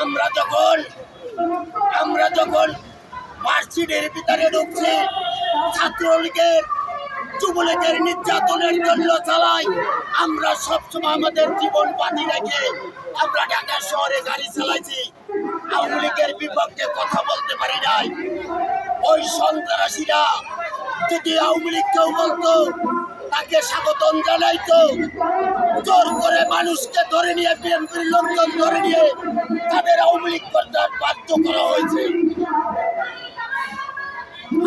আমরা যখন মসজিদের ভিতরে ঢুকছি, ছাত্রলীগের যুবলীগের নির্যাতনের জন্য চালাই। আমরা সবসময় আমাদের জীবন বাজি রেখে আমরা ঢাকা শহরে গাড়ি চালাইছি। আওয়ামী লীগের বিপক্ষে কথা বলতে পারি নাই। ওই সন্ত্রাসীরা যদি আওয়ামী লীগকেও বলতো, তাকে স্বাগতম জানাইতো। জোর করে মানুষকে ধরে নিয়ে, বিএনপির লোকজন ধরে নিয়ে তাদের আওয়ামী লীগ করতে বাধ্য করা হয়েছে।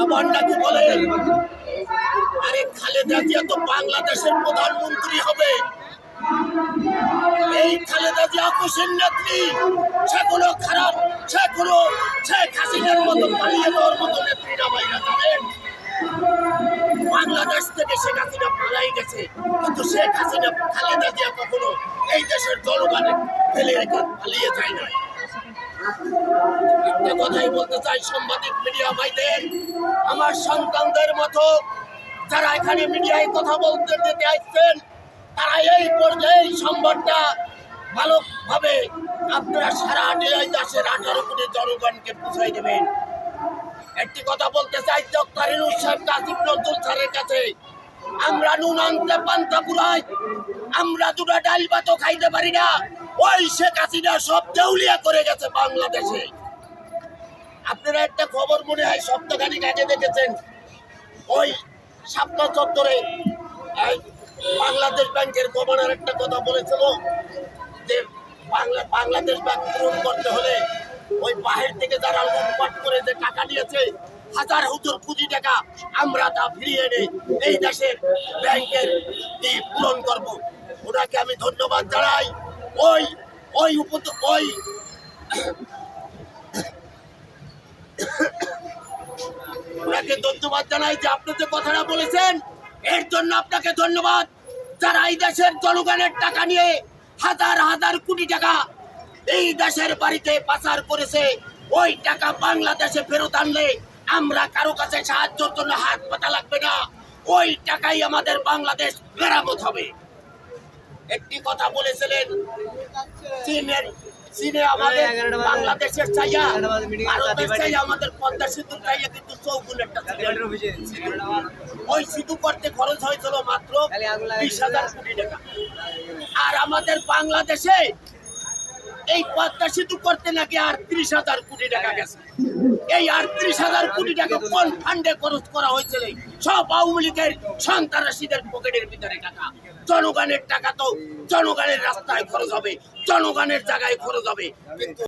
আবার নাকি বলে, আরে খালেদা জিয়া তো বাংলাদেশের প্রধানমন্ত্রী হবে। এই খালেদা জিয়া কোষের নেত্রী, সে কোনো খারাপ, সে কোনো শেখ হাসিনার মতো পালিয়ে যাওয়ার মতো নেত্রী না। ভাইরা জানেন, বাংলাদেশ থেকে শেখ হাসিনা পালাই গেছে, কিন্তু শেখ হাসিনা খালেদা জিয়া কখনো এই দেশের জনগণে ফেলে রেখে পালিয়ে যায় না। একটা কথাই বলতে চাই সাংবাদিক মিডিয়া ভাইদের, আমার সন্তানদের মতো যারা এখানে মিডিয়ায় কথা বলতে যেতে আসছেন, তারা এই পর্যায়ে সংবাদটা ভালোভাবে আপনারা সারা দেশের 18 কোটি জনগণকে বুঝাই দেবেন। একটি কথা বলতে চাই, ডক্টর ইউনূস সাহেব আসিফ নজরুল স্যারের কাছে, আমরা নুন আনতে পান্তা পুরাই, আমরা দুটা ডাল ভাতও খাইতে পারি না। ওই শেখ হাসিনা সব দেউলিয়া করে গেছে বাংলাদেশে। আপনারা একটা খবর মনে হয় সপ্তাহখানিক আগে দেখেছেন, ওই শাপলা চত্বরে বাংলাদেশ ব্যাংকের গভর্নর একটা কথা বলেছিল যে বাংলাদেশ ব্যাংক পূরণ করতে হলে ওই বাহির থেকে যারা লুটপাট করে যে টাকা নিয়েছে, হাজার কোটি টাকা, আমরা তা ফিরিয়ে এনে এই দেশের ব্যাংকের পূরণ করব। ওনাকে আমি ধন্যবাদ জানাই। ওনাকে ধন্যবাদ জানাই যে আপনি যে কথাটা বলেছেন, এর জন্য আপনাকে ধন্যবাদ। যারা এই দেশের জনগণের টাকা নিয়ে হাজার কোটি টাকা এই দেশের বাড়িতে পাচার করেছে, ওই টাকা বাংলাদেশে ফেরত আনলে আমরা কারো কাছে সাহায্যের জন্য হাত পাতা লাগবে না। ওই টাকাই আমাদের বাংলাদেশ মেরামত হবে। একটি কথা বলেছিলেন, চীনে আমাদের বাংলাদেশের চাইয়া, ভারতের চাইয়া আমাদের পদ্মা সেতু চাইয়া কিন্তু ৪৪টা। ওই সেতু করতে খরচ হয়েছিল মাত্র 20,000 কোটি টাকা। আর আমাদের বাংলাদেশে এই পদ্মা সেতু করতে নাকি 38,000 কোটি টাকা গেছে। এই 38,000 কোটি টাকা কোন ফান্ডে খরচ করা হয়েছিল? সব আওয়ামী লীগের সন্ত্রাসীদের পকেটের ভিতরে টাকা। জনগণের টাকা তো জনগণের রাস্তায় খরচ হবে, জনগণের জায়গায় খরচ হবে। কিন্তু